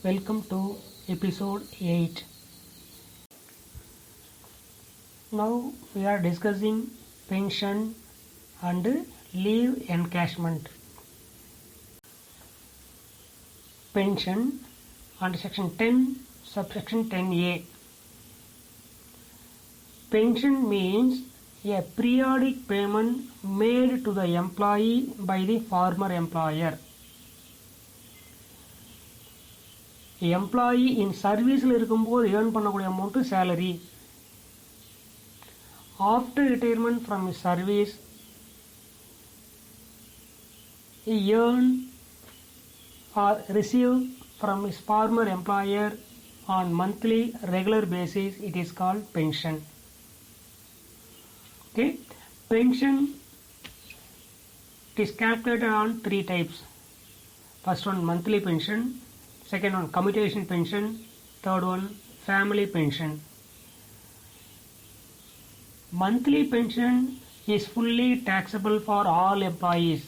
Welcome to episode 8. Now we are discussing pension and leave encashment. Pension under section 10 subsection 10a. Pension means a periodic payment made to the employee by the former employer. Employee in சர்வீஸில் இருக்கும்போது earn பண்ணக்கூடிய amount salary. After retirement from his service earn or receive from his former employer on monthly regular basis. It is called pension. Okay, pension it is calculated on 3 types. First one monthly pension, second one commutation pension, third one family pension. Monthly pension is fully taxable for all employees.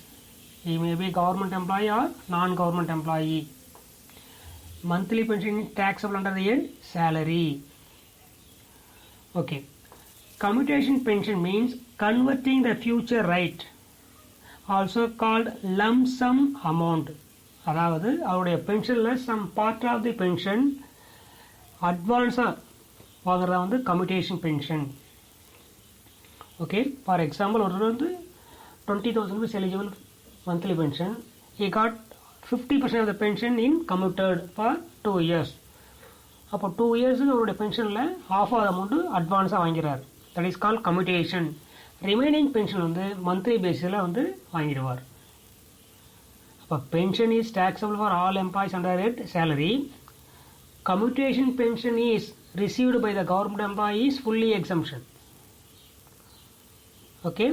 He may be government employee or non-government employee. Monthly pension is taxable under the head salary. Okay. Commutation pension means converting the future right, also called lump sum amount. அதாவது அவருடைய பென்ஷனில் some part of the pension அட்வான்ஸாக வாங்குறதா வந்து commutation pension. Okay, for example ஒருத்தர் வந்து 20,000 rupees eligible monthly pension. he got 50% of the pension in commuted for 2 years. அப்போ 2 இயர்ஸுக்கு அவருடைய பென்ஷனில் ஆஃப் ஆஃப் அமௌண்ட்டு அட்வான்ஸாக வாங்கிறார். That is call commutation. Remaining pension வந்து மந்த்லி பேஸில் வந்து வாங்கிடுவார். Pension is taxable for all employees under head salary. Commutation pension is received by the government employees fully exemption. Okay,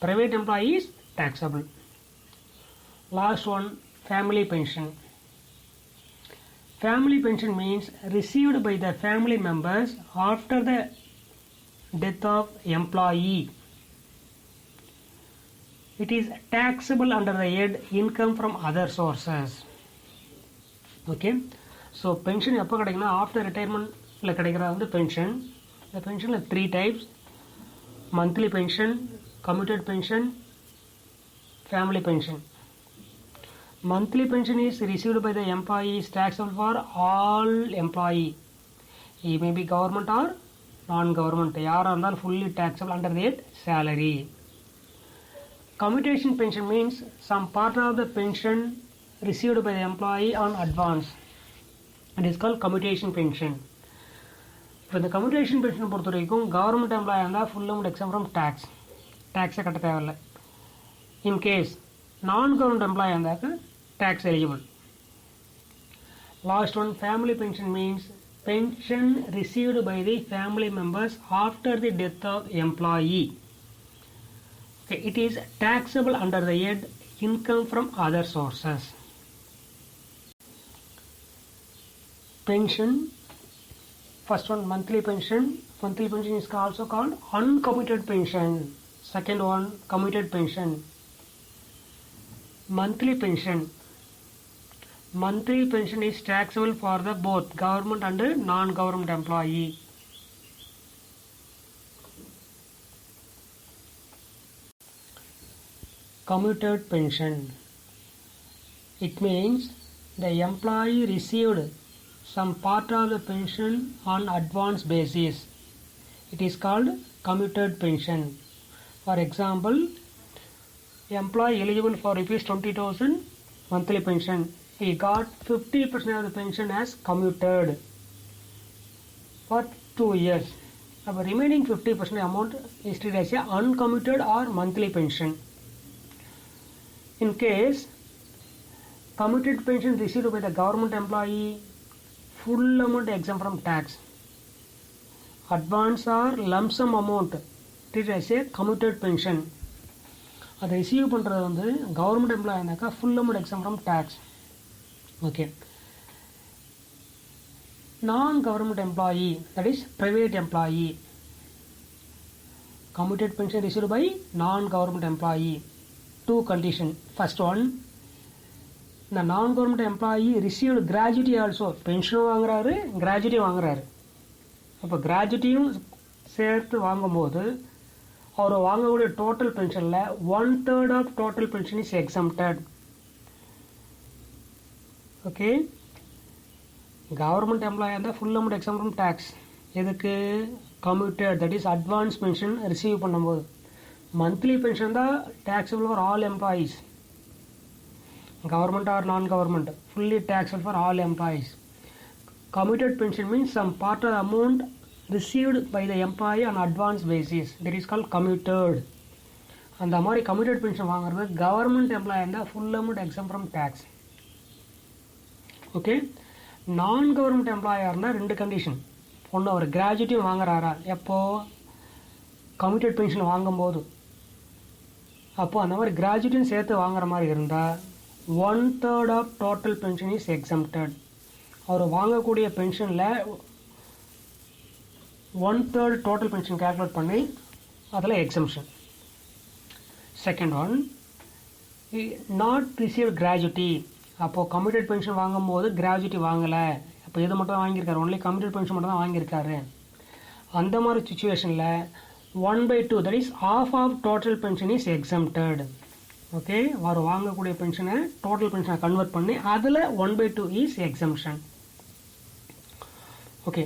private employees taxable. Last one, family pension. Family pension means received by the family members after the death of employee. It is taxable under the head income from other sources. Okay, so pension எப்போ கிடைக்குன்னா after ரிட்டையர்மெண்ட்டில் கிடைக்கிற வந்து pension. இந்த பென்ஷனில் 3 types: monthly pension, commuted pension, family pension. Monthly pension is received by the employee is taxable for all employee. He may be government or non-government. யாராக இருந்தாலும் fully taxable under the head salary. Commutation pension means some part of the pension received by the employee on advance. It is called commutation pension. இப்போ இந்த commutation pension பொறுத்த வரைக்கும் government எம்ப்ளாயாக இருந்தால் full amount exempt from டேக்ஸை கட்ட தேவையில்லை. In case non government எம்ப்ளாயாக இருந்தாக்க tax eligible. Last one family pension means pension received by the family members after the death of employee. Okay, it is taxable under the head income from other sources. Pension, first one monthly pension. Monthly pension is also called uncommuted pension. Second one commuted pension. Monthly pension. Monthly pension is taxable for the both government and non-government employee. Commuted pension. It means the employee received some part of the pension on advance basis. It is called commuted pension. For example, employee eligible for rupees 20,000 monthly pension. He got 50% of the pension as commuted for 2 years. The remaining 50% amount is treated as a uncommuted or monthly pension. In case commuted pension received by the government employee, full amount exempt from tax. Advance or lump sum amount treated as a commuted pension. அதை receive பண்ணுறது வந்து government employee இருந்தாக்கா full amount exempt from tax. Okay, நான் government employee, that is private employee. Commuted pension received by non-government employee. 2 conditions. First one, இந்த non government employee received gratuity also, பென்ஷனும் வாங்குறாரு கிராஜுவிட்டியும் வாங்குறாரு. அப்போ கிராஜுவிட்டியும் சேர்த்து வாங்கும்போது அவர் வாங்கக்கூடிய டோட்டல் பென்ஷனில் 1/3 of total pension is exempted. Okay, government எம்ப்ளாயாக இருந்தால் full amount exempt from tax. எதுக்கு? Commuted, that is advance pension receive பண்ணும்போது. மந்த்லி பென்ஷன் தான் taxable for all employees, government or non-government, fully taxable for all employees. Commuted pension means some part of the amount received by the employee on advance basis, that is called commuted. அந்த மாதிரி commuted pension வாங்குறது government employee இருந்தால் full amount exempt from tax. Okay, நான் government எம்ப்ளாயாக இருந்தால் 2 condition. ஒன்று, அவர் கிராஜுவிட்டியும் வாங்குறாரா, எப்போது? Commuted pension வாங்கும்போது. அப்போது அந்த மாதிரி கிராஜுவிட்டியும் சேர்த்து வாங்குற மாதிரி இருந்தால் 1/3 of total pension is exempted. அவர் வாங்கக்கூடிய பென்ஷனில் 1/3 டோட்டல் பென்ஷன் கேல்குலேட் பண்ணி அதில் exemption. Second one, not receive gratuity. அப்போது கம்யூட்டட் பென்ஷன் வாங்கும்போது கிராஜுவிட்டி வாங்கலை, அப்போ இது மட்டும் தான் வாங்கியிருக்காரு, ஒன்லி கம்யூட்டட் பென்ஷன் மட்டும் தான் வாங்கியிருக்காரு. அந்த மாதிரி சுச்சுவேஷனில் 1/2, that is half of total pension is exempted. Okay, அவர் வாங்கக்கூடிய பென்ஷனை டோட்டல் பென்ஷனை கன்வெர்ட் பண்ணி அதில் 1/2 is exemption. Okay,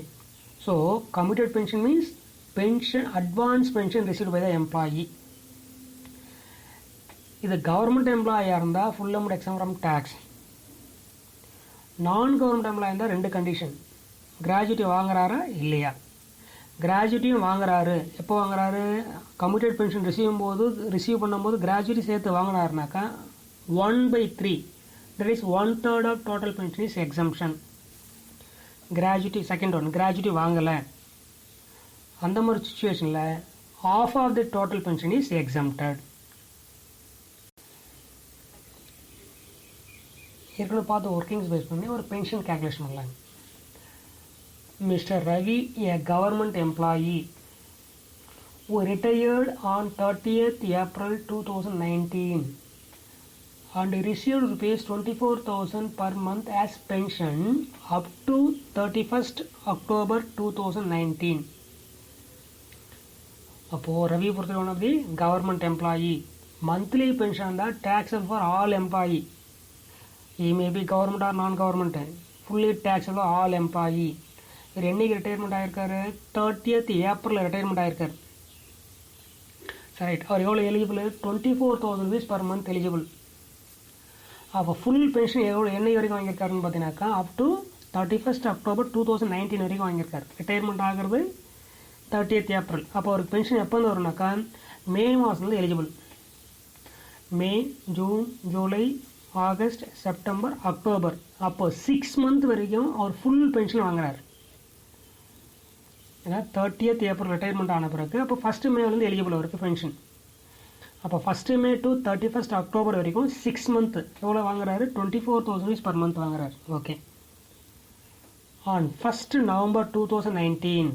so commuted pension means pension, advance pension received by the employee. இது கவர்மெண்ட் எம்ப்ளாயாக இருந்தால் full amount exempt from tax. Non government எம்ப்ளாயாக இருந்தால் 2 கண்டிஷன், கிராஜுவிட்டி வாங்குறாரா இல்லையா. கிராஜுவிட்டியும் வாங்குறாரு, எப்போ வாங்குறாரு? கம்யூட்டட் பென்ஷன் ரிசீவ் பண்ணும்போது கிராஜுவிட்டி சேர்த்து வாங்கினாருனாக்கா 1/3, that is 1/3 of total pension is exemption. Gratuity, second one, gratuity வாங்கலை, அந்த மாதிரி சுச்சுவேஷனில் of of the total pension is exempted. ஏற்கனவே பார்த்து ஒர்க்கிங்ஸ் பேஸ் பண்ணி ஒரு பென்ஷன் கேல்குலேஷன் பண்ணலாம். Mr. Ravi, a government employee who retired on 30th April 2019 and received rupees 24,000 per month as pension up to 31st October 2019. அப்போது ரவி பொறுத்தவரை one of the government employee. Monthly pension தான் taxable for all employee. He may be government or non-government, fully taxable for all employee. இவர் என்னைக்கு retirement ஆகிருக்காரு? 30th ஏப்ரலில் retirement ஆகிருக்காரு. Right, அவர் எவ்வளோ eligible? 24,000 rupees per month eligible. அப்போ full pension என்னைக்கு வரைக்கும் வாங்கியிருக்காருன்னு பார்த்தீங்கன்னாக்கா up to 31st October 2019 வரைக்கும் வாங்கியிருக்காரு. ரிட்டையர்மெண்ட் ஆகிறது 30th ஏப்ரல். அப்போ அவருக்கு பென்ஷன் எப்போ வந்து வரும்னாக்கா மே மாதத்துலேருந்து eligible. May, June, July, August, September, October, அப்போ 6 month வரைக்கும் அவர் ஃபுல் பென்ஷன் வாங்குறாரு. ஏன்னா 30th ஏப்ரல் ரிட்டையர்மெண்ட் ஆன பிறகு அப்போ 1st மேலேருந்து எலிஜிபிள் அவருக்கு பென்ஷன். அப்போ 1st May to 31st October வரைக்கும் 6 month எவ்வளோ வாங்குறாரு? 24,000 rupees per month வாங்குறாரு. Okay, on 1st November 2019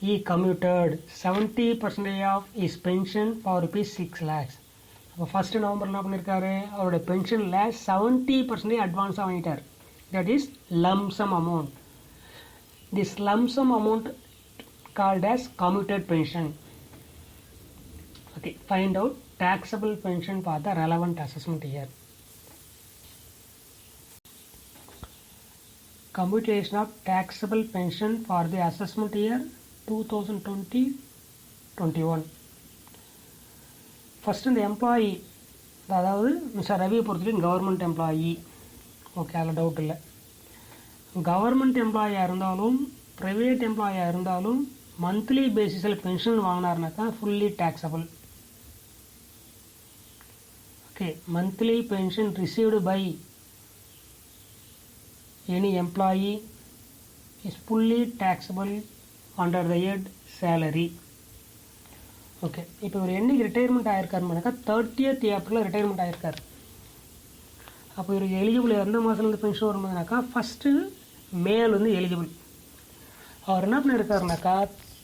he commuted 70% of his pension for ₹6 lakhs. அப்போ 1st November என்ன பண்ணியிருக்காரு? அவருடைய பென்ஷனில் 70% அட்வான்ஸாக வாங்கிட்டார். That is lump sum amount. This lump sum amount called as commuted pension. Okay, find out taxable pension for the relevant assessment year. Computation of taxable pension for the assessment year 2020-21. First இந்த employee, அதாவது mister ரவியை பொறுத்தவரைக்கும் government employee. Okay, அதில் doubt இல்லை. Government எம்ப்ளாயாக இருந்தாலும் private எம்ப்ளாயாக இருந்தாலும் மந்த்லி பேசிஸில் பென்ஷன் வாங்கினாருனாக்கா fully taxable. Okay, monthly pension received by any employee is fully taxable under the head salary. Okay, இப்போ இவர் என்னைக்கு ரிட்டையர்மெண்ட் ஆகிருக்காருனாக்கா 30th ஏப்ரலில் ரிட்டையர்மெண்ட் ஆகிருக்கார். அப்போ இவருக்கு எலிஜிபிள் எந்த மாதத்துலேருந்து பென்ஷன் வரும்போதுனாக்கா 1st மேலேருந்து எலிஜிபிள். அவர் என்ன பண்ணியிருக்காருனாக்கா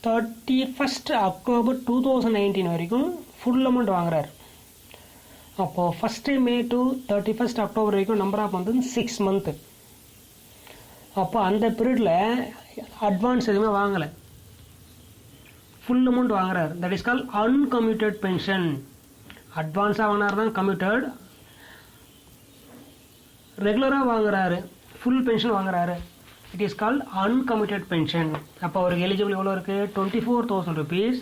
31st October 2019 வரைக்கும் ஃபுல் அமௌண்ட் வாங்குறாரு. அப்போ 1st May to 31st October வரைக்கும் நம்பர் ஆஃப் மந்த் 6 மந்த். அப்போ அந்த பீரியடில் அட்வான்ஸ் எதுவுமே வாங்கலை, ஃபுல் அமௌண்ட் வாங்குறாரு. That is call uncommuted pension. அட்வான்ஸாக வாங்கினார் தான் கம்யூட்டட், ரெகுலராக வாங்குறாரு, ஃபுல் பென்ஷன் வாங்குறாரு, it is called uncommuted pension. அப்போ அவருக்கு எலிஜிபிள் எவ்வளோ இருக்குது? 24,000 rupees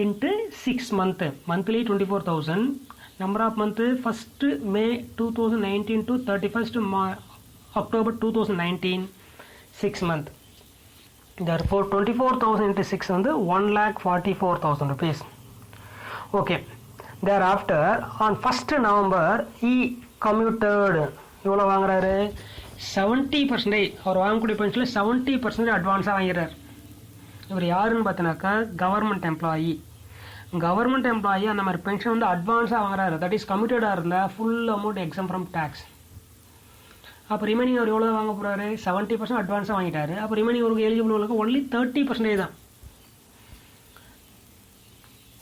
into 6 month, monthly 24,000. Number of month 1st May 2019 to 31st October 2019, 6 month. Therefore 24,000 into 6 வந்து 1,44,000 rupees. Okay. Thereafter on 1st November he commuted. எவ்வளோ வாங்குறாரு? 70%. அவர் வாங்கக்கூடிய பென்ஷனில் 70% அட்வான்ஸாக வாங்கிறார். இவர் யாருன்னு பார்த்தீங்கன்னாக்கா கவர்மெண்ட் எம்ப்ளாயி. கவர்மெண்ட் எம்ப்ளாயி அந்த மாதிரி பென்ஷன் வந்து அட்வான்ஸாக வாங்குறாரு. தட் இஸ் கமிட்டடாக இருந்தால் full amount exempt from tax. அப்போ ரிமைனிங் அவர் எவ்வளோ வாங்க போகிறாரு? 70% அட்வான்ஸாக வாங்கிட்டாரு. அப்போ ரிமைனிங் அவருக்கு எலிஜிபிள் உள்ளது ஒன்லி 30% தான்.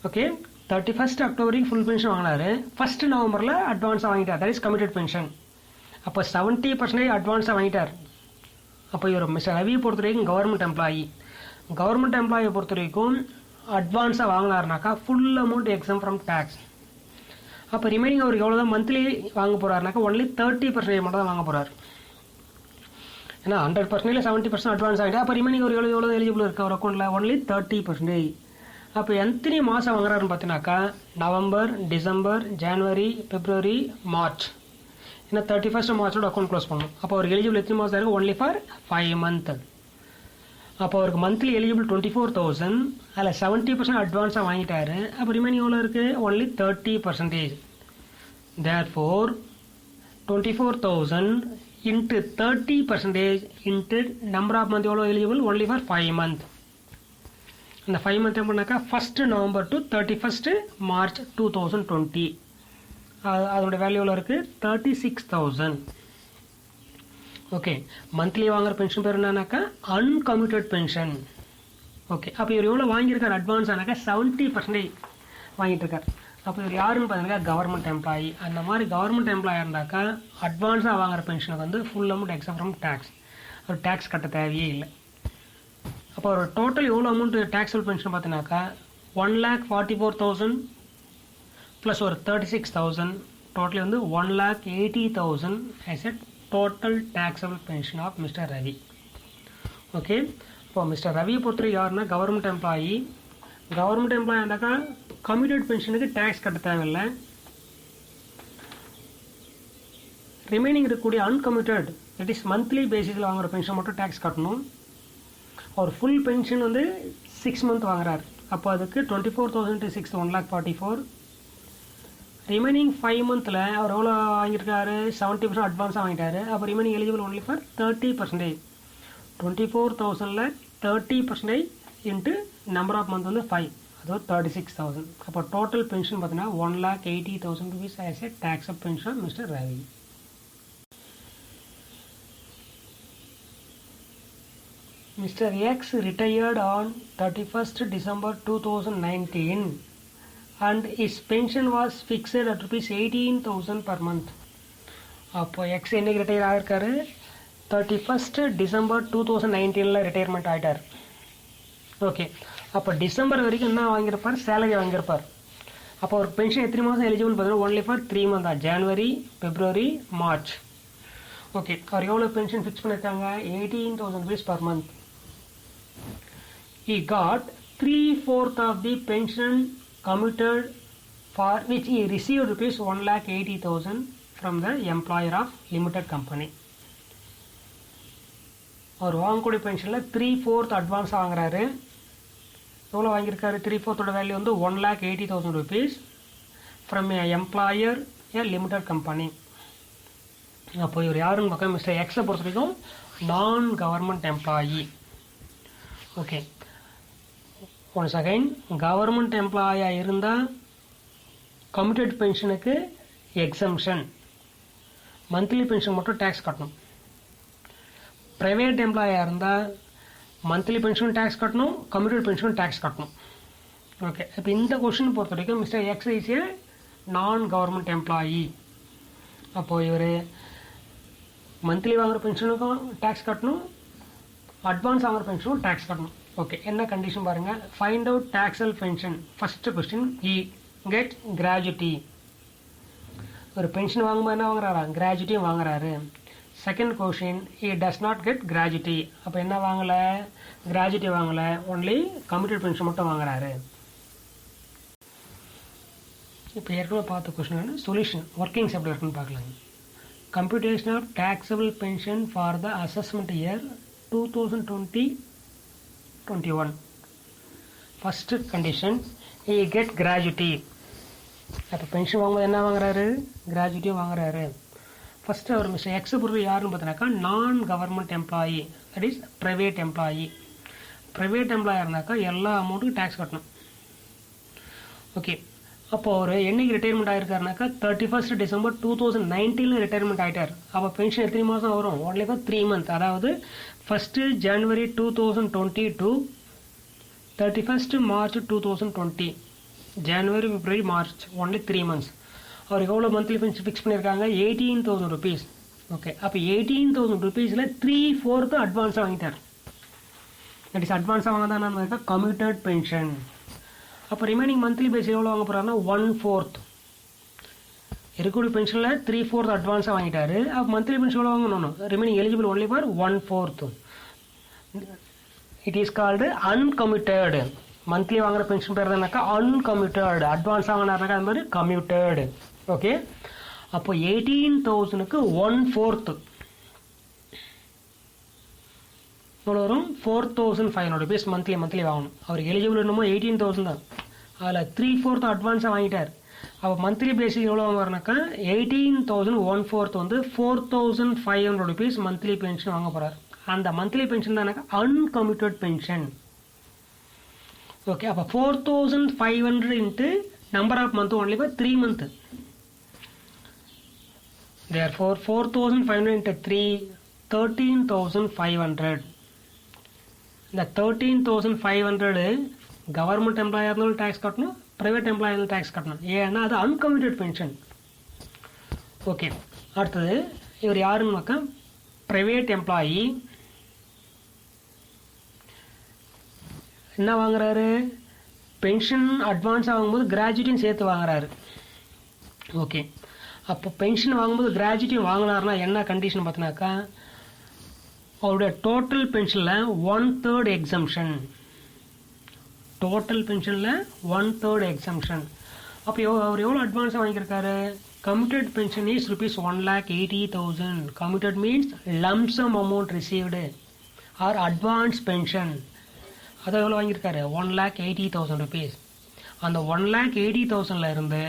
ஓகே, 31st அக்டோபருக்கு ஃபுல் பென்ஷன் வாங்கினாரு, 1st நவம்பரில் அட்வான்ஸாக வாங்கிட்டார். That is committed pension. அப்போ 70% அட்வான்ஸாக வாங்கிட்டார். அப்போ இவர் மிஸ்டர் ரவி பொறுத்த வரைக்கும் கவர்மெண்ட் எம்ப்ளாயி. கவர்மெண்ட் எம்ப்ளாயை பொறுத்த வரைக்கும் அட்வான்ஸாக வாங்கினாருனாக்கா full amount exempt from tax. அப்போ ரிமைனிங் அவருக்கு எவ்வளோ தான் மந்த்லி வாங்க போகிறாருனாக்கா ஒன்லி 30% மட்டும் தான் வாங்க போகிறார். ஏன்னா 100% 70% அட்வான்ஸ் ஆகிட்டு அப்போ ரிமைனிங் ஒரு எவ்வளோ எலிஜிபிள் இருக்குது அவர் அக்கௌண்ட்டில்? ஒன்லி 30%. அப்போ எத்தனை மாதம் வாங்குறாருன்னு பார்த்தீங்கன்னாக்கா நவம்பர், டிசம்பர், ஜனவரி, பிப்ரவரி, மார்ச். ஏன்னா 31st மார்ச்சோட அக்கௌண்ட் க்ளோஸ் பண்ணணும். அப்போ அவருக்கு எலிஜிபிள் எத்தனை மாதம் இருக்குது? Only for 5 months. அப்போ அவருக்கு மந்த்லி எலிஜிபிள் 24,000, அதில் 70% அட்வான்ஸாக வாங்கிட்டாரு. அப்போ ரிமைனிங் எவ்வளோ இருக்குது? Only 30%. Therefore 24,000 into 30% into number of month எவ்வளோ எலிஜிபிள்? Only for 5 months. அந்த 5 months எப்படின்னாக்கா 1st November to 31st March 2020. அதோட வேல்யூ எவ்வளோ இருக்குது? 36,000. ஓகே, மந்த்லி வாங்குற பென்ஷன் பேர் என்னன்னாக்கா அன்கம்யூட்டட் பென்ஷன். ஓகே, அப்போ இவர் எவ்வளோ வாங்கியிருக்கார் அட்வான்ஸ் ஆனாக்கா 70% வாங்கிட்டு இருக்கார். அப்போ இவர் யாருன்னு பார்த்தீங்கன்னா கவர்மெண்ட் எம்ப்ளாயி. அந்த மாதிரி கவர்மெண்ட் எம்ப்ளாயாக இருந்தாக்கா அட்வான்ஸாக வாங்குற பென்ஷனுக்கு வந்து full amount except from tax. ஒரு டேக்ஸ் கட்ட தேவையே இல்லை. அப்போ ஒரு டோட்டல் எவ்வளோ அமௌண்ட் டேக்ஸபிள் பென்ஷன் பார்த்தீங்கன்னாக்கா 1,44,000 ப்ளஸ் ஒரு 36,000, டோட்டலி வந்து 1,80,000 as a total taxable pension of mister Ravi. Okay, இப்போ மிஸ்டர் ரவி பொறுத்தவரை யாருன்னா கவர்மெண்ட் எம்ப்ளாயி. கவர்மெண்ட் எம்ப்ளாயி இருந்தாக்கா கம்யூட்டட் பென்ஷனுக்கு டேக்ஸ் கட்ட தேவையில்லை. ரிமைனிங் இருக்கக்கூடிய அன்கம்யூட்டட் தட் இஸ் மந்த்லி பேசிஸில் வாங்குற பென்ஷன் மட்டும் டேக்ஸ் கட்டணும். அவர் ஃபுல் பென்ஷன் வந்து 6 months வாங்குறார். அப்போ அதுக்கு 24,000 to 6 1,44,000. ரிமைனிங் 5 monthsல அவர் எவ்வளோ வாங்கியிருக்காரு? 70% அட்வான்ஸாக வாங்கிட்டாரு. அப்போ ரிமைனிங் எலிஜிபிள் ஒன்லி ஃபார் 30%. 24,000ல் 30% இன்ட்டு நம்பர் ஆஃப் மந்த் வந்து 5, அது 36,000. அப்போ டோட்டல் பென்ஷன் பார்த்தீங்கன்னா 1,80,000 rupees as a tax of pension mister Ravi. Mr. X retired on 31st December 2019 and his pension was fixed at rupees 18,000 per month. அப்போ X என்னைக்கு retire ஆகிருக்காரு? 31st December 2019 retirement ஆகிட்டார். Okay, அப்போ December வரைக்கும் என்ன வாங்கியிருப்பார்? Salary வாங்கியிருப்பார். அப்போ ஒரு pension எத்தனை மாதம் எலிஜிபிள் பார்த்தீங்கன்னா ஒன்லி ஃபார் 3 months தான், ஜனவரி, பிப்ரவரி, மார்ச். ஓகே, அவர் எவ்வளோ பென்ஷன் ஃபிக்ஸ் பண்ணியிருக்காங்க? 18,000 rupees per month. He got 3/4 of the pension commuted for which he received rupees 1,80,000 from the employer of limited company. அவர் வாங்கக்கூடிய பென்ஷனில் 3/4 அட்வான்ஸ் வாங்குறாரு. எவ்வளோ வாங்கியிருக்காரு? 3/4 வேல்யூ வந்து 1,80,000 rupees from a employer a limited company. அப்போ இவர் யாருன்னு பார்க்க மிஸ்டர் எக்ஸை பொறுத்த வரைக்கும் non government employee. Okay, once again government எம்ப்ளாயாக இருந்தால் கமிட்டட் பென்ஷனுக்கு எக்ஸம்ஷன், மந்த்லி பென்ஷன் மட்டும் டேக்ஸ் கட்டணும். ப்ரைவேட் எம்ப்ளாயாக இருந்தால் மந்த்லி பென்ஷனும் டேக்ஸ் கட்டணும், கமிட்டட் பென்ஷனும் டேக்ஸ் கட்டணும். ஓகே, இப்போ இந்த கொஸ்டின் பொறுத்த வரைக்கும் mister X is a non government employee. அப்போது இவர் மந்த்லி வாங்குகிற பென்ஷனுக்கும் டேக்ஸ் கட்டணும், அட்வான்ஸ் வாங்குகிற பென்ஷனுக்கும் டேக்ஸ் கட்டணும். ஓகே, என்ன கண்டிஷன் பாருங்கள். Find out taxable pension. First question, he get gratuity. ஒரு பென்ஷன் வாங்கும்போது என்ன வாங்குறாரா? கிராஜுட்டியும் வாங்குறாரு. Second question, he does not get gratuity. அப்போ என்ன வாங்கலை? கிராஜுட்டி வாங்கலை, ஒன்லி கம்யூட்டட் பென்ஷன் மட்டும் வாங்குறாரு. இப்போ ஏற்கனவே பார்த்த கொஸ்டின் சொல்யூஷன், ஒர்க்கிங்ஸ் எப்படி இருக்குன்னு பார்க்கலாம். Computation of taxable pension for the assessment year 2020-21. First condition, he get gratuity. அப்போ பென்ஷன் வாங்கும்போது என்ன வாங்குறாரு? கிராஜுட்டியும் வாங்குறாரு. ஃபஸ்ட்டு அவர் மிஸ்டர் எக்ஸ் பொறுத்து யாருன்னு பார்த்தீங்கன்னாக்கா non government employee, that is private employee. Private எம்ப்ளாயாக இருந்தாக்கா எல்லா அமௌண்ட்டுக்கும் டேக்ஸ் கட்டணும். ஓகே, அப்போ அவர் என்னைக்கு ரிட்டையர்மெண்ட் ஆகிருக்காருனாக்கா 31st December 2019 ரிட்டையர்மெண்ட் ஆகிட்டார். அப்போ பென்ஷன் எத்தனை மாதம் வரும்? Only for 3 months. அதாவது 1st January 2020 to 31st March 2020. January, February, March, only 3 months. அவருக்கு எவ்வளோ மந்த்லி பென்ஷன் ஃபிக்ஸ் பண்ணியிருக்காங்க? 18,000 rupees. ஓகே, அப்போ 18,000 rupeesல 3/4 அட்வான்ஸாக வாங்கிட்டார். தட் இஸ் அட்வான்ஸாக வாங்கினா கம்யூட்டட் பென்ஷன். அப்போ ரிமைனிங் மந்த்லி பேஸ் எவ்வளோ வாங்க போகிறாருன்னா 1/4. இருக்கக்கூடிய பென்ஷனில் 3/4 அட்வான்ஸாக வாங்கிட்டாரு. அப்போ மந்த்லி பென்ஷன் எவ்வளோ வாங்கணும்? Remaining eligible only for 1/4. It is called uncommuted. Monthly வாங்குற பென்ஷன் பேர் தானாக்கா அன்கம்யூட்டட். அட்வான்ஸ் வாங்கினாருனாக்கா அது மாதிரி கம்யூட்டட். ஓகே, அப்போ 18,000க்கு 1/4 எவ்வளோ வரும்? 4,500 rupees மந்த்லி வாங்கணும். அவருக்கு எலிஜிபிள் என்னமோ 18,000 தான். அதில் 3/4 அட்வான்ஸாக வாங்கிட்டார். அப்போ மந்த்லி பேசிக் எவ்வளோ வாங்குறாருனாக்கா 18,000 1/4 வந்து 4,500 rupees மந்த்லி பென்ஷன் வாங்க போகிறார். அந்த மந்த்லி பென்ஷன் தானாக்கா அன்கம்யூட்டட் பென்ஷன். ஓகே, அப்போ 4,500 into number of month only for 3 months. Therefore 4,500 into 3, 13,500. இந்த 13,500 கவர்மெண்ட் எம்ப்ளாயாக இருந்தாலும் டேக்ஸ் கட்டணும், ப்ரைவேட் எம்ப்ளாயாக இருந்தாலும் டேக்ஸ் கட்டணும். ஏன்னா அது அன்கம்யூட்டட் பென்ஷன். ஓகே, அடுத்தது இவர் யாருன்னாக்கா ப்ரைவேட் எம்ப்ளாயி. என்ன வாங்குறாரு? பென்ஷன் அட்வான்ஸ் வாங்கும்போது கிராஜுவிட்டியும் சேர்த்து வாங்குறாரு. ஓகே, அப்போ பென்ஷன் வாங்கும்போது கிராஜுவிட்டியும் வாங்கினாருன்னா என்ன கண்டிஷன் பார்த்தினாக்கா அவருடைய டோட்டல் பென்ஷனில் 1/3 எக்ஸம்ஷன். டோட்டல் பென்ஷனில் 1/3 எக்ஸம்ஷன். அப்போ அவர் எவ்வளோ அட்வான்ஸாக வாங்கியிருக்காரு? Commuted pension is rupees 1,80,000. Commuted means lump sum amount received or advance pension. அதை எவ்வளோ வாங்கியிருக்காரு? 1,80,000 rupees. அந்த 1,80,000 இருந்து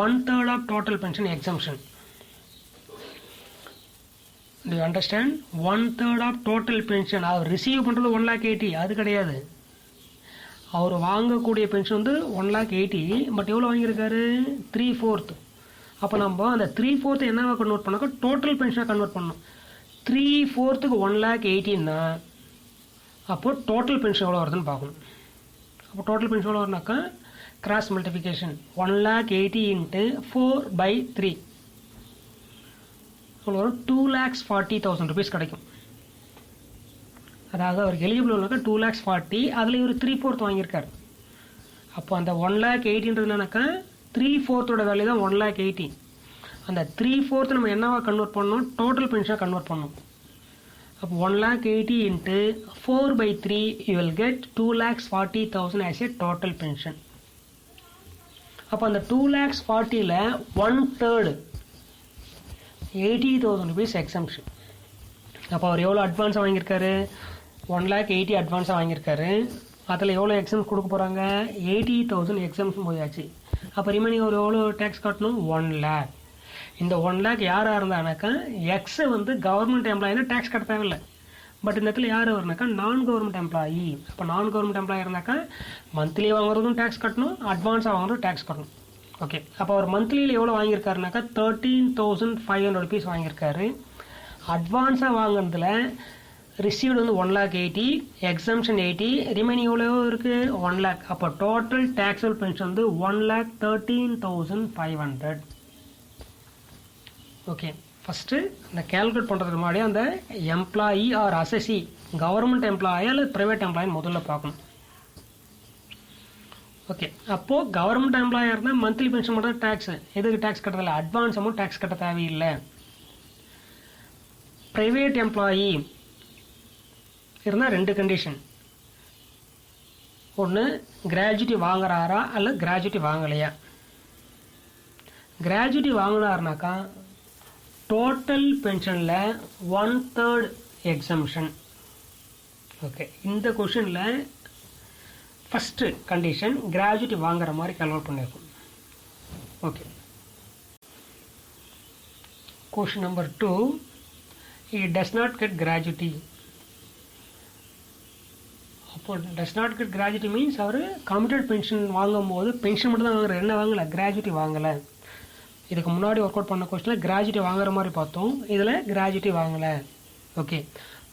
1/3 of total pension exemption. Do you understand? 1/3 of total pension அவர் ரிசீவ் பண்ணுறது 1,80,000. அது கிடையாது, அவர் வாங்கக்கூடிய பென்ஷன் வந்து 1,80,000. பட் எவ்வளோ வாங்கியிருக்காரு? 3/4. அப்போ நம்ம அந்த 3/4 என்னவா கன்வெர்ட் பண்ணாக்கா டோட்டல் பென்ஷனாக கன்வெர்ட் பண்ணணும். 3/4க்கு 1,80,000னா அப்போது டோட்டல் பென்ஷன் எவ்வளோ வருதுன்னு பார்க்கணும். அப்போ டோட்டல் பென்ஷன் எவ்வளோ வருனாக்கா கிராஸ் மல்டிஃபிகேஷன் 1,80,000 இன்ட்டு 4/3 எவ்வளோ வரும்? 2,40,000 rupees கிடைக்கும். அதாவது அவருக்கு எலிஜிபிள் உள்ளாக்கா 2,40,000. அதில் இவர் 3/4 வாங்கியிருக்காரு. அப்போ அந்த 1,80,000ன்றதுனாக்கா 3/4 வேல்யூ தான் 1,80,000. அந்த 3/4 நம்ம என்னவா கன்வெர்ட் பண்ணணும்? டோட்டல் பென்ஷனாக கன்வெர்ட் பண்ணணும். அப்போ 1,80,000 into 4/3 you will get 2,40,000 as a total pension. அப்போ அந்த 2,40,000ல் 1/3 80,000 rupees எக்ஸம்ஷன். அப்போ அவர் எவ்வளோ அட்வான்ஸாக வாங்கியிருக்காரு? 1,80,000 அட்வான்ஸாக வாங்கியிருக்காரு. அதில் எவ்வளோ எக்ஸம்ஸ் கொடுக்க போகிறாங்க? 80,000 எக்ஸம்ஸ் போயாச்சு. அப்போ ரிமைனிங் அவர் எவ்வளோ டேக்ஸ் கட்டணும்? 1,00,000. இந்த 1,00,000 யாராக இருந்தானாக்கா எக்ஸை வந்து கவர்மெண்ட் எம்ப்ளாயினா டேக்ஸ் கட்ட தேவையில்லை. பட் இந்த இடத்துல யார் வருனாக்கா நான் கவர்மெண்ட் எம்ப்ளாயி. அப்போ நான் கவர்மெண்ட் எம்ப்ளாயி இருந்தாக்கா மந்த்லி வாங்குறதும் டேக்ஸ் கட்டணும், அட்வான்ஸாக வாங்குறதும் டேக்ஸ் கட்டணும். ஓகே, அப்போ அவர் மந்த்லியில் எவ்வளோ வாங்கியிருக்காருனாக்கா 13,500 rupees வாங்கியிருக்காரு. அட்வான்ஸாக வாங்கினதில் ரிசீவ்டு வந்து 1,80,000, எக்ஸம்ஷன் 80, ரிமைனிங் எவ்வளோ இருக்குது 1 lakh. அப்போ டோட்டல் டேக்ஸபிள் பென்ஷன் வந்து 1,13,500. ஓகே, ஃபஸ்ட்டு இந்த கேல்குலேட் பண்ணுறதுக்கு முன்னாடி அந்த எம்ப்ளாயி ஆர் அசசி கவர்மெண்ட் எம்ப்ளாயி அல்லது ப்ரைவேட் எம்ப்ளாயின்னு முதல்ல பார்க்கணும். ஓகே, அப்போது கவர்மெண்ட் எம்ப்ளாயாக இருந்தால் மந்த்லி பென்ஷன் மட்டும் டேக்ஸ், எதுக்கு டேக்ஸ் கட்டுறதில்ல, அட்வான்ஸ் அமௌண்ட் டேக்ஸ் கட்ட தேவையில்லை. ப்ரைவேட் எம்ப்ளாயி இருந்தால் 2 கண்டிஷன். ஒன்று, கிராஜுவிட்டி வாங்குறாரா அல்லது கிராஜுவிட்டி வாங்கலையா. கிராஜுவிட்டி வாங்கினாருனாக்கா டோட்டல் பென்ஷனில் 1/3 எக்ஸம்ஷன். ஓகே, இந்த கொஷனில் ஃபஸ்ட்டு கண்டிஷன் கிராஜுவிட்டி வாங்குற மாதிரி கால்குலேட் பண்ணியிருக்கோம். Okay, question number 2, he does not get gratuity. அப்போ does not get gratuity means அவர் கமிட்டட் பென்ஷன் வாங்கும்போது பென்ஷன் மட்டும் தான் வாங்குறாரு, என்ன வாங்கலை, கிராஜுவிட்டி வாங்கலை. இதுக்கு முன்னாடி ஒர்க் அவுட் பண்ண கொஸ்டினில் கிராஜுவிட்டி வாங்குற மாதிரி பார்த்தோம், இதில் கிராஜுவிட்டி வாங்கலை. Okay,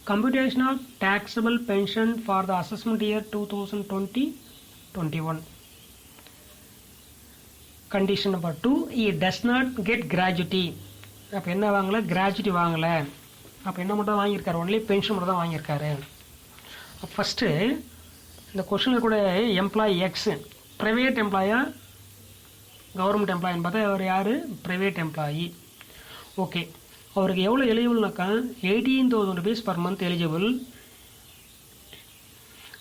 computation of taxable pension for the assessment year 2020-21. Condition number 2, he does not get gratuity. அப்போ என்ன வாங்கலை, கிராஜுவிட்டி வாங்கலை. அப்போ என்ன மட்டும் வாங்கியிருக்காரு, ஒன்லி பென்ஷன் மட்டும் தான் வாங்கியிருக்காரு. ஃபஸ்ட்டு இந்த கொஷனில் கூட எம்ப்ளாயி எக்ஸ் ப்ரைவேட் எம்ப்ளாயா கவர்மெண்ட் எம்ப்ளாயின்னு பார்த்தா அவர் யார், ப்ரைவேட் எம்ப்ளாயி. ஓகே, அவருக்கு எவ்வளோ எலிஜிபிள்னாக்கா 18,000 rupees per month எலிஜிபிள்.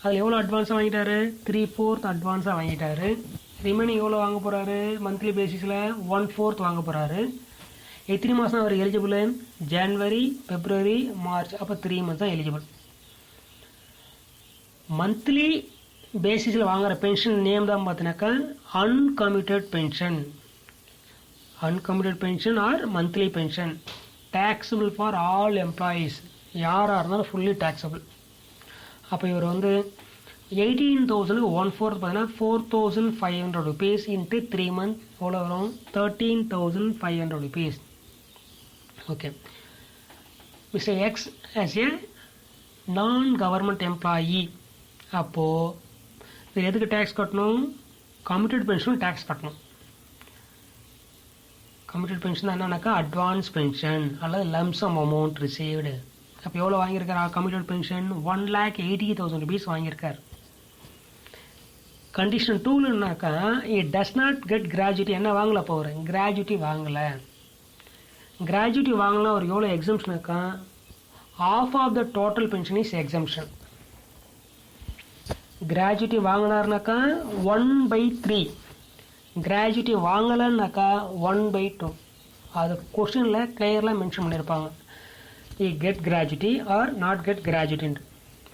அதில் எவ்வளோ அட்வான்ஸாக வாங்கிட்டாரு, 3/4 அட்வான்ஸாக வாங்கிட்டாரு. ரிமைனிங் எவ்வளோ வாங்க போகிறாரு, மந்த்லி பேசிஸில் 1/4 வாங்க போகிறாரு. எத்தனை மாதம் அவர் எலிஜிபிள், ஜனவரி, பிப்ரவரி, மார்ச், அப்போ 3 months தான் எலிஜிபிள். மந்த்லி பேசிஸில் வாங்குகிற பென்ஷன் நேம் தான் பார்த்தினாக்கா uncommitted pension. Uncommitted pension or monthly pension taxable for all employees, யாராக இருந்தாலும் ஃபுல்லி taxable. அப்போ இவர் வந்து 18,000 1/4 பார்த்தீங்கன்னா 4,500 rupees இன்ட்டு 3 months எவ்வளோ வரும், 13,500 rupees. Okay, mister X as a non government employee, அப்போது இவர் எதுக்கு டேக்ஸ் கட்டணும், கமிட்டட் பென்ஷன் டேக்ஸ் கட்டணும். கமிட்டட் பென்ஷன் என்னன்னாக்கா அட்வான்ஸ் பென்ஷன் அல்லது லம்சம் அமௌண்ட் ரிசீவ்டு. அப்போ எவ்வளோ வாங்கியிருக்காரு கமிட்டட் பென்ஷன், 1,80,000 rupees வாங்கியிருக்கார். கண்டிஷன் 2லனாக்கா it does not get gratuity, என்ன வாங்கலை, அப்போ அவர் கிராஜுவிட்டி வாங்கலை. கிராஜுவிட்டி வாங்கலாம் அவர் எவ்வளோ எக்ஸம்ஷனுக்கா, half of the total pension is exemption. Gratuity வாங்கினார்னாக்கா 1/3, கிராஜுவிட்டி வாங்கலைன்னாக்கா 1/2. அது கொஸ்டினில் கிளியர்லாம் மென்ஷன் பண்ணியிருப்பாங்க, he get gratuity or not get கிராஜுவிட்டின்ட்டு.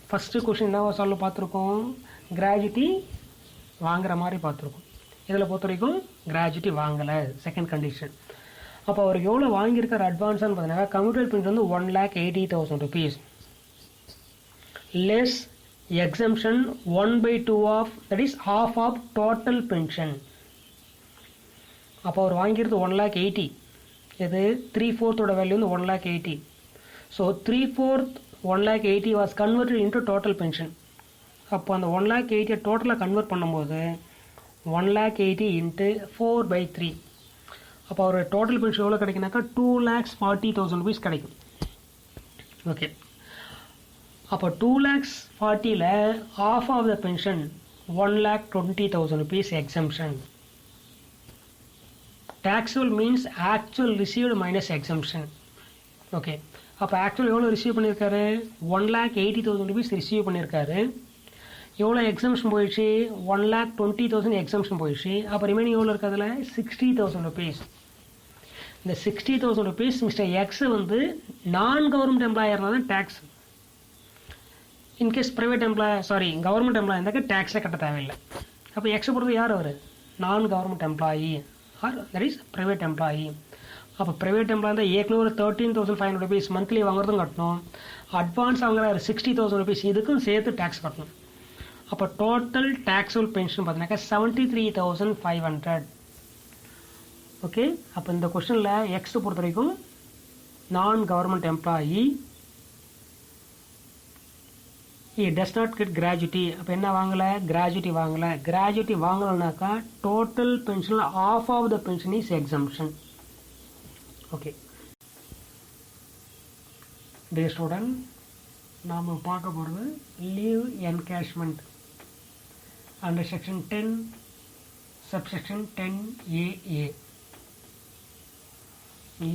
ஃபஸ்ட்டு கொஸ்டின் என்ன சொல்ல பார்த்துருக்கோம், கிராஜுவிட்டி வாங்குற மாதிரி பார்த்துருக்கோம். இதில் பொறுத்த வரைக்கும் கிராஜுவிட்டி வாங்கலை, செகண்ட் கண்டிஷன். அப்போ அவருக்கு எவ்வளோ வாங்கியிருக்கார் அட்வான்ஸான்னு பார்த்தீங்கன்னா கமிட்டட் பென்ஷன் வந்து 1,80,000 rupees less exemption 1/2 of, that is half of total pension. அப்போ அவர் வாங்கியிருது 1,80,000, இது 3/4 வேல்யூ வந்து 1,80,000. So 3/4 1,80,000 was converted into total pension. அப்போ அந்த 1,80,000 டோட்டலாக கன்வெர்ட் பண்ணும்போது 1,80,000 இன்ட்டு 4/3. அப்போ அவர் டோட்டல் பென்ஷன் எவ்வளோ கிடைக்குனாக்கா 2,40,000 rupees கிடைக்கும். ஓகே, அப்போ 2,40,000ல் half of the pension 1,20,000 rupees exemption. Taxable means actual received minus exemption. Okay, அப்போ ஆக்சுவல் எவ்வளோ ரிசீவ் பண்ணியிருக்காரு, 1,80,000 rupees ரிசீவ் பண்ணியிருக்காரு. எவ்வளோ எக்ஸம்ஷன் போயிடுச்சு, 1,20,000 எக்ஸம்ஷன் போயிடுச்சு. அப்போ ரிமைனிங் எவ்வளோ இருக்குது, அதில் 60,000 rupees. இந்த 60,000 rupees மிஸ்டர் எக்ஸ் வந்து நான் கவர்மெண்ட் எம்ப்ளாயாக இருந்தால் தான் tax. In case private government employee இருந்தாக்க டேக்ஸே கட்ட தேவையில்லை. அப்போ எக்ஸை பொறுத்து யார் அவர், நான் government employee or that is private employee. அப்போ ப்ரைவேட் எம்ப்ளாய் இருந்தால் ஏற்கனவே ஒரு 13,500 rupees மந்த்லி வாங்குறதும் கட்டணும், அட்வான்ஸ் வாங்குற 60,000 rupees இதுக்கும் சேர்த்து டேக்ஸ் கட்டணும். அப்போ டோட்டல் டேக்ஸபிள் பென்ஷன் பார்த்தீங்கன்னாக்கா 73,500. ஓகே, அப்போ இந்த கொஸ்டினில் எக்ஸை பொறுத்த வரைக்கும் non government employee he does not get gratuity. அப்போ என்ன வாங்கலை? கிராஜுவிட்டி வாங்கலை. கிராஜுவிட்டி வாங்கலைனாக்கா டோட்டல் பென்ஷனில் half of the pension is exemption. Okay, dear student, நாம் பார்க்க போகிறது leave encashment under section 10 subsection 10AA.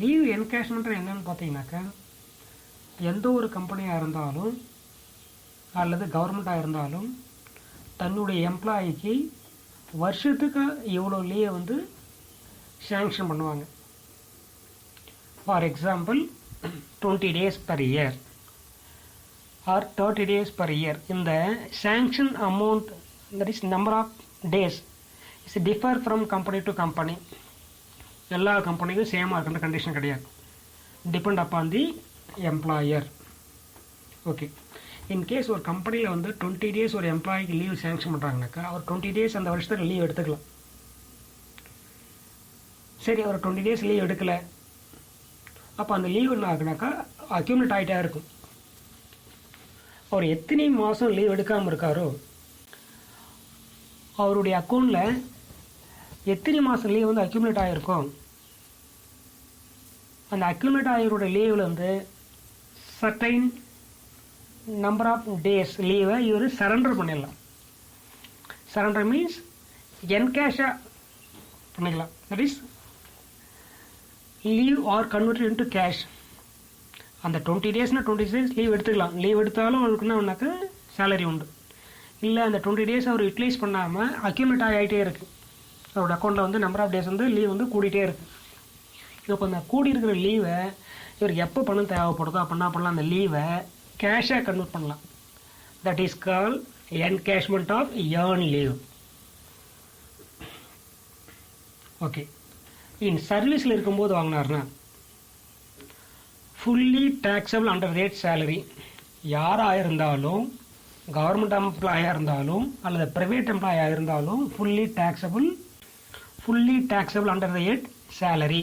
Leave encashment என்னன்னு பார்த்தீங்கன்னாக்கா, எந்த ஒரு கம்பெனியாக இருந்தாலும் அல்லது கவர்மெண்ட்டாக இருந்தாலும் தன்னுடைய எம்ப்ளாயிக்கு வருஷத்துக்கு இவ்வளோ லீவை வந்து சேங்ஷன் பண்ணுவாங்க. For example 20 days per year or 30 days per year. இந்த sanction amount, that is number of days, is differ from company to company. எல்லா கம்பெனிக்கும் சேமாக இருக்கிற கண்டிஷன் கிடையாது. டிபெண்ட் அப்பான் தி எம்ப்ளாயர். ஓகே, இன்கேஸ் ஒரு கம்பெனியில் வந்து 20 days ஒரு எம்ப்ளாய்க்கு லீவ் சேங்ஷன் பண்ணுறாங்கனாக்கா அவர் 20 days அந்த வருஷத்தில் லீவ் எடுத்துக்கலாம். சரி, அவர் 20 days லீவ் எடுக்கலை, அப்போ அந்த லீவ் என்ன ஆகுனாக்கா அக்யூமுலேட் ஆகிட்டே இருக்கும். அவர் எத்தனை மாதம் லீவ் எடுக்காமல் இருக்காரோ அவருடைய அக்கௌண்ட்டில் எத்தனை மாதம் லீவ் வந்து அக்யூமுலேட் ஆகிருக்கும், அந்த அக்யூமுலேட் ஆகியோட லீவில் வந்து சர்டைன் நம்பர் ஆஃப் டேஸ் லீவை இவர் சரண்டர் பண்ணிடலாம். சரண்டர் மீன்ஸ் என்கேஷாக பண்ணிக்கலாம். That is leave R converted into cash. அந்த 20 daysனா 20 days லீவ் எடுத்துக்கலாம். லீவ் எடுத்தாலும் அவருக்கு என்ன ஒன்றாக்கா சேலரி உண்டு. இல்லை அந்த 20 days அவர் யூட்டிலைஸ் பண்ணாமல் அக்யூமுலேட் ஆகிட்டே இருக்குது. அவரோட அக்கௌண்ட்டில் வந்து நம்பர் ஆஃப் டேஸ் வந்து லீவ் வந்து கூடிகிட்டே இருக்குது. இப்போ அந்த கூடி இருக்கிற லீவை இவருக்கு எப்போ பணம் தேவைப்படுதோ அப்போ என்ன பண்ணலாம், அந்த லீவை கேஷாக கன்வெர்ட் பண்ணலாம். That is called encashment of earn leave. Okay, in சர்வீஸில் இருக்கும்போது வாங்கினார்னா fully taxable under rate salary. யாராக இருந்தாலும், கவர்மெண்ட் எம்ப்ளாயாக இருந்தாலும் அல்லது ப்ரைவேட் எம்ப்ளாயாக இருந்தாலும் fully taxable under rate salary.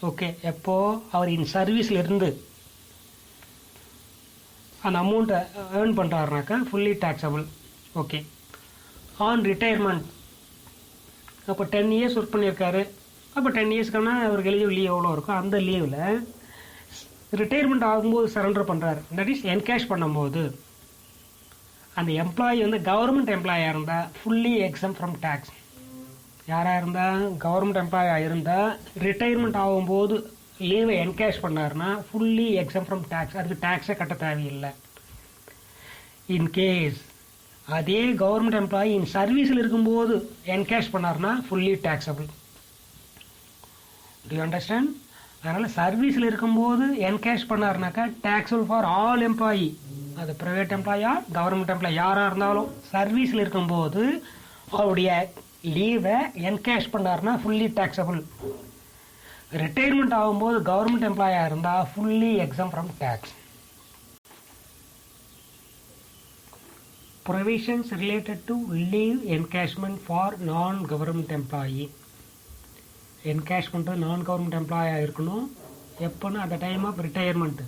Okay, எப்போது அவர் இன் சர்வீஸில் இருந்து அந்த அமௌண்ட்டை ஏர்ன் பண்ணுறாருனாக்கா fully taxable. Okay, on retirement அப்போ 10 years ஒர்க் பண்ணியிருக்காரு. அப்போ 10 yearsக்கான அவருக்கு எலிஜிபிள் லீவ் எவ்வளோ இருக்கும், அந்த லீவில் ரிட்டையர்மெண்ட் ஆகும்போது சரண்டர் பண்ணுறாரு. தட் இஸ் என்கேஷ் பண்ணும்போது அந்த எம்ப்ளாயி வந்து கவர்மெண்ட் எம்ப்ளாயாக இருந்தால் ஃபுல்லி எக்ஸம் ஃப்ரம் டேக்ஸ். யாராக இருந்தால் கவர்மெண்ட் எம்ப்ளாயாக இருந்தால் ரிட்டையர்மெண்ட் ஆகும்போது லீவை என்கேஷ் பண்ணார்னா ஃபுல்லி எக்ஸம் ஃப்ரம் டேக்ஸ். அதுக்கு டேக்ஸே கட்ட தேவையில்லை. இன்கேஸ் அதே கவர்மெண்ட் எம்ப்ளாயி இன் சர்வீஸில் இருக்கும்போது என்கேஷ் பண்ணார்னா fully taxable. Do you understand? அதனால் சர்வீஸில் இருக்கும்போது என்கேஷ் பண்ணார்னாக்கா டேக்ஸபிள் ஃபார் ஆல் எம்ப்ளாயி. அது ப்ரைவேட் எம்ப்ளாயா கவர்மெண்ட் எம்ப்ளாயி யாராக இருந்தாலும் சர்வீஸில் இருக்கும்போது அவருடைய லீவை என்கேஷ் பண்ணார்னா ஃபுல்லி டேக்ஸபிள். ரிட்டையர்மெண்ட் ஆகும்போது கவர்மெண்ட் எம்ப்ளாயாக இருந்தால் fully exempt from tax. Provisions related to leave encashment for non-government employee. Encashment non-government employee இருக்கணும். எப்போன்னா at the time of retirement.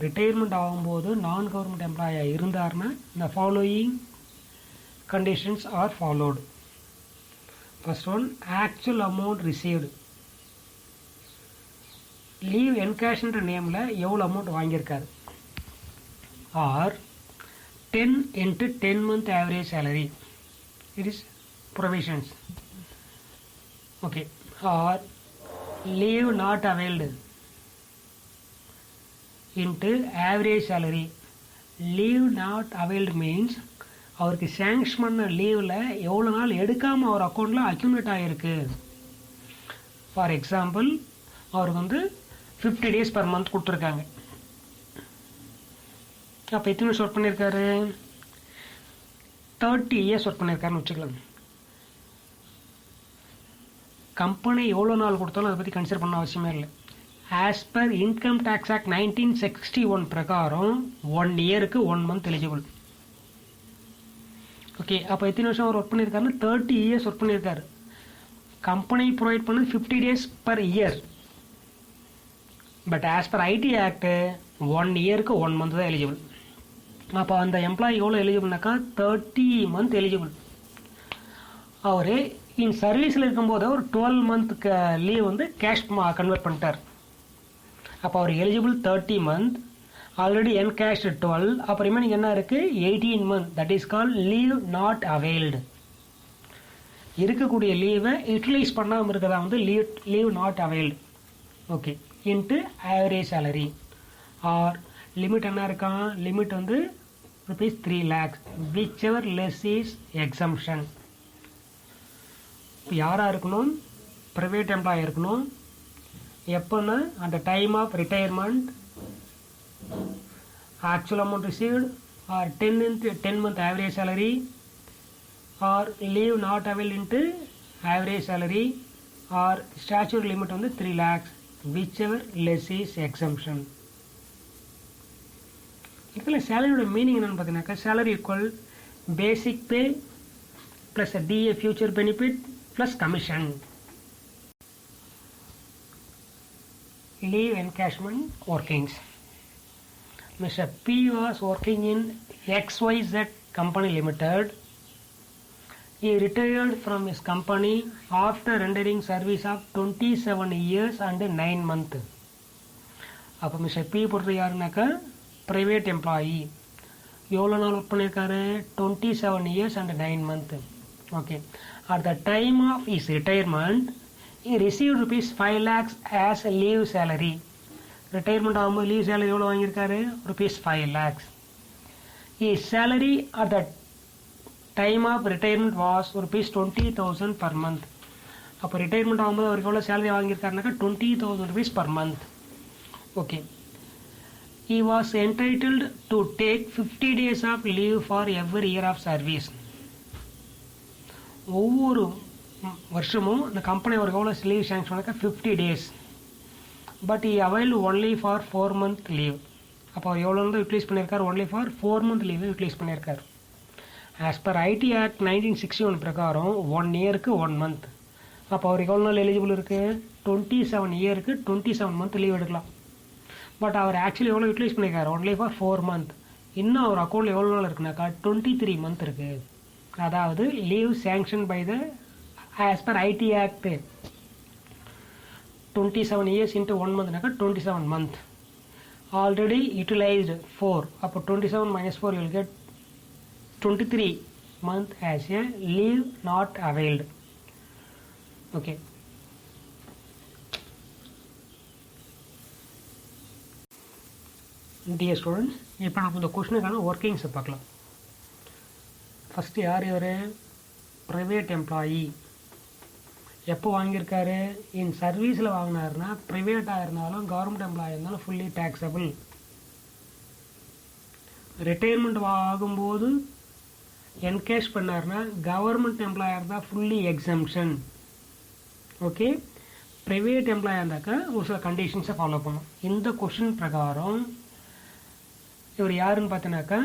Retirement ஆகும்போது non-government employee இருந்தார்னா the following conditions are followed. First one, actual amount received. Leave என்கேஷ்ன்ற நேமில் எவ்வளோ amount வாங்கியிருக்காரு. Or 10 into 10-month average salary. It is provisions. Okay. Or leave not availed into average salary. Leave not availed means அவருக்கு sanction பண்ண லீவில் எவ்வளோ நாள் எடுக்காமல் அவர் அக்கௌண்ட்டில் அக்யூமுலேட் ஆகிருக்கு. ஃபார் எக்ஸாம்பிள் அவருக்கு வந்து 50 days per month கொடுத்துருக்காங்க. அப்போ எத்தனை வருஷம் ஒர்க் பண்ணியிருக்காரு, 30 years ஒர்க் பண்ணியிருக்காருன்னு வச்சுக்கலாம். கம்பெனி எவ்வளோ நாள் கொடுத்தாலும் அதை பற்றி கன்சிடர் பண்ண அவசியமே இல்லை. As per income tax act 1961 பிரகாரம் 1 yearக்கு 1 month எலிஜிபிள். ஓகே, அப்போ எத்தனை வருஷம் அவர் ஒர்க் பண்ணியிருக்காருன்னா 30 years ஒர்க் பண்ணியிருக்காரு. கம்பெனி ப்ரொவைட் பண்ணது 50 days per year. But as per IT act 1 yearக்கு 1 month தான் எலிஜிபிள். அப்போ அந்த எம்ப்ளாயி எவ்வளோ எலிஜிபிள்னாக்கா 30 month எலிஜிபிள். அவர் இன் சர்வீஸில் இருக்கும்போது ஒரு 12 month லீவ் வந்து கேஷ் கன்வெர்ட் பண்ணிட்டார். அப்போ அவர் எலிஜிபிள் 30 month, ஆல்ரெடி என்கேஷ்டு 12, அப்போ ரிமைனிங் என்ன இருக்குது 18 month. That is call leave not availed. இருக்கக்கூடிய லீவை யூட்டிலைஸ் பண்ணாமல் இருக்கிறதா வந்து leave not availed. Okay, into average salary or limit என்ன இருக்கான், லிமிட் வந்து ₹3 lakhs, whichever less is exemption. இப்போ யாராக இருக்கணும், ப்ரைவேட் எம்ப்ளாயி இருக்கணும். எப்போன்னா அந்த time of retirement, actual amount received R 10 month average salary or leave not availed into average salary or statutory limit வந்து 3 lakhs, whichever less is exemption. இதில் சேலரியோட meaning என்னென்னு பார்த்தீங்கன்னாக்கா, salary equal basic pay plus DA future benefit plus commission. Leave encashment workings. Mr. P was working in XYZ Company Limited. He retired from his company after rendering service of 27 years and 9 months. அப்போ mister B பொறுத்து யாருனாக்கா private employee. எவ்வளோ நாள் work பண்ணியிருக்காரு, 27 years and 9 months. Okay, at the time of is retirement he received ₹5 lakhs as a leave salary. Retirement ஆகும்போது leave salary எவ்வளோ வாங்கியிருக்காரு, ₹5 lakhs. His salary at the time of retirement was ₹20,000 per month. அப்போ retirement ஆகும்போது அவருக்கு எவ்வளோ salary வாங்கியிருக்காருனாக்கா ₹20,000 per month. Okay, he was entitled to take 50 days of leave for every year of service. ஒவ்வொரு வருஷமும் இந்த கம்பெனி அவருக்கு எவ்வளோ லீவ் சேங்ஷன் பண்ணாக்கா 50 days. But he availed only for 4 month leave. அப்போ அவர் எவ்வளோ தான் யூட்டிலைஸ் பண்ணியிருக்காரு, only for 4 month leave utilise பண்ணியிருக்காரு. ஆஸ் பர் ஐடி ஆக்ட் 1961 பிரகாரம் 1 yearக்கு 1 month. அப்போ அவருக்கு எவ்வளோ நாள் எலிஜிபிள் இருக்குது, 27 yearக்கு 27 month லீவ் எடுக்கலாம். பட் அவர் ஆக்சுவலி எவ்வளோ யூட்டிலைஸ் பண்ணியிருக்காரு, ஒன்லி ஃபார் 4 month. இன்னும் அவர் அக்கௌண்ட்டில் எவ்வளோ நாள் இருக்குனாக்கா 23 month இருக்குது. அதாவது leave sanction by the as per IT Act 27 years into 1 month naaka 27 month. Already utilized 4. Appo 27 minus 4 you will get 23 month as a leave not availed. Okay. Dear students, இப்போ நம்ம இந்த கொஸ்டினுக்கான ஒர்க்கிங்ஸை பார்க்கலாம். ஃபஸ்ட்டு யார் இவர், private employee. எப்போ வாங்கியிருக்காரு, இன் சர்வீஸில் வாங்கினாருன்னா ப்ரைவேட்டாக இருந்தாலும் கவர்மெண்ட் எம்ப்ளாயி இருந்தாலும் ஃபுல்லி டேக்ஸபிள். ரிட்டையர்மெண்ட் ஆகும்போது என்கேஷ் பண்ணாருன்னா கவர்மெண்ட் எம்ப்ளாயாக இருந்தால் ஃபுல்லி எக்ஸம்ஷன். ஓகே, ப்ரைவேட் எம்ப்ளாயாக இருந்தாக்கா ஒரு சில கண்டிஷன்ஸை ஃபாலோ பண்ணும். இந்த கொஷின் பிரகாரம் இவர் யாருன்னு பார்த்தீங்கன்னாக்கா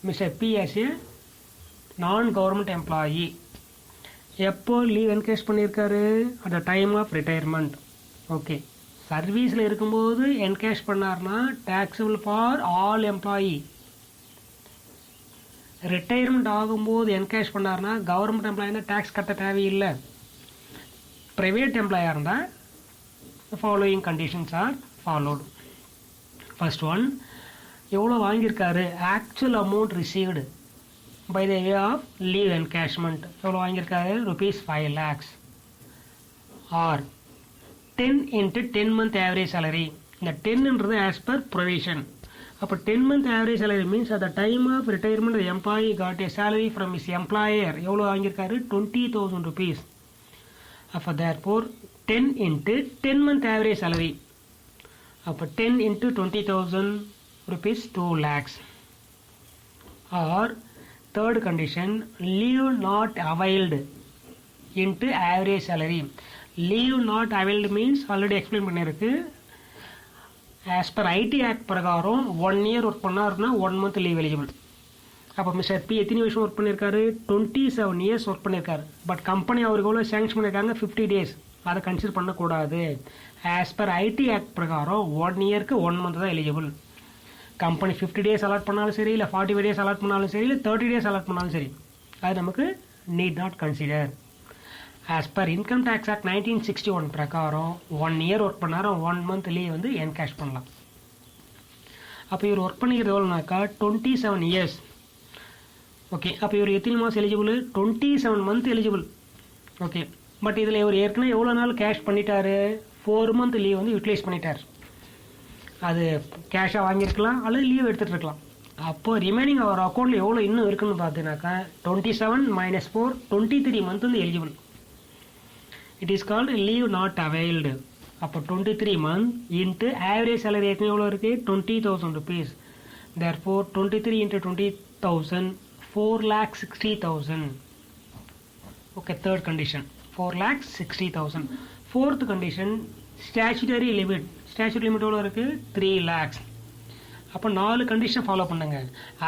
mister B as a non government employee. எப்போ லீவ் என்கேஷ் பண்ணியிருக்காரு, at the time of retirement. Okay, சர்வீஸில் இருக்கும்போது என்கேஷ் பண்ணார்னா taxable for all employee. Retirement ஆகும்போது என்கேஷ் பண்ணார்னா கவர்மெண்ட் எம்ப்ளாயினா டேக்ஸ் கட்ட தேவையில்லை. ப்ரைவேட் எம்ப்ளாயாக இருந்தால் following conditions are followed. First one, எவ்வளோ வாங்கியிருக்காரு, actual amount received by the way of leave encashment எவ்வளோ வாங்கியிருக்காரு, ₹5 lakhs or 10 into 10 month average salary. இந்த 10ன்றது as per provision. அப்போ 10 month average salary means at the time of retirement the employee got a salary from his employer. எவ்வளோ வாங்கியிருக்காரு, ₹20,000. அப்போ therefore 10 into 10 month average salary. அப்போ 10 into 20,000 ₹2 lakhs. or third condition, leave not availed into average salary. Leave not availed means already explain பண்ணிருக்கு. as per IT Act பிரகாரம் 1 year work பண்ணாருன்னா 1 month leave eligible. அப்போ mister B எத்தனை வருஷம் work பண்ணியிருக்காரு, 27 years work பண்ணியிருக்காரு. But company அவருக்கு எவ்வளோ சேங்ஷன் பண்ணியிருக்காங்க, 50 days. அதை கன்சிடர் பண்ணக்கூடாது. as per IT Act பிரகாரம் 1 yearக்கு 1 month தான் எலிஜிபிள். கம்பெனி 50 days அலாட் பண்ணாலும் சரி, இல்லை 45 days அலாட் பண்ணாலும் சரி, இல்லை 30 days அலாட் பண்ணாலும் சரி, அது நமக்கு need not consider. As per income tax act 1961 பிரகாரம் 1 year ஒர்க் பண்ணாலும் 1 month லீவ் வந்து என்கேஷ் பண்ணலாம். அப்போ இவர் ஒர்க் பண்ணிக்கிறது எவ்வளோனாக்கா 27 years. ஓகே, அப்போ இவர் எத்தனை மாதம் eligible? 27 month eligible. Okay, but இதில் இவர் ஏற்கனவே எவ்வளோ நாள் கேஷ் பண்ணிட்டாரு? 4 month லீவ் வந்து யூட்டிலைஸ் பண்ணிட்டார். அது கேஷாக வாங்கியிருக்கலாம் அல்லது லீவ் எடுத்துகிட்டு இருக்கலாம். அப்போது ரிமைனிங் அவர் அக்கௌண்ட்டில் எவ்வளோ இன்னும் இருக்குன்னு பார்த்தீங்கன்னாக்கா 27 - 4 23 month வந்து eligible. It is called leave not availed. அப்போ 23 month இன்ட்டு ஆவரேஜ் சேலரி ஏற்கனவே எவ்வளோ இருக்குது? 20,000 rupees. therefore 23 into 20,000 4,60,000. Okay, third condition 4,60,000. Fourth condition statutory limit. Statutory limit எவ்வளோ இருக்குது? 3 lakhs. அப்போ 4 கண்டிஷன் ஃபாலோ பண்ணுங்க.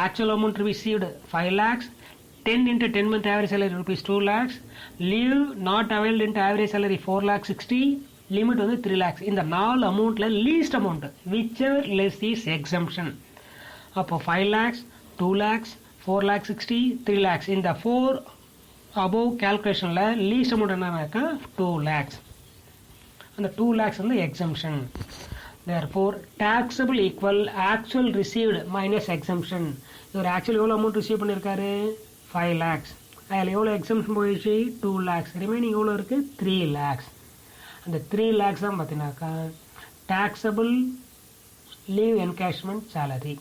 Actual amount received 5 lakhs, 10 into 10 month average salary rupees 2 lakhs, leave not availed into average salary 4,60,000, limit வந்து 3 lakhs. இந்த 4 அமௌண்ட்டில் least amount whichever less is exemption. அப்போ 5 lakhs, 2 lakhs, 4,60,000, 3 lakhs. இந்த 4 above calculationல least amount என்னன்னாக்கா 2 lakhs. அந்த 2 lakhs வந்து exemption. therefore taxable equal actual received minus exemption. இவர் actually எவ்வளோ அமௌண்ட் ரிசீவ் பண்ணியிருக்காரு? 5 lakhs. அதில் எவ்வளோ எக்ஸம்ஷன் போயிடுச்சு? 2 lakhs. ரிமைனிங் எவ்வளோ இருக்குது? 3 lakhs. அந்த 3 lakhs தான் பார்த்தீங்கன்னாக்கா taxable leave encashment salary.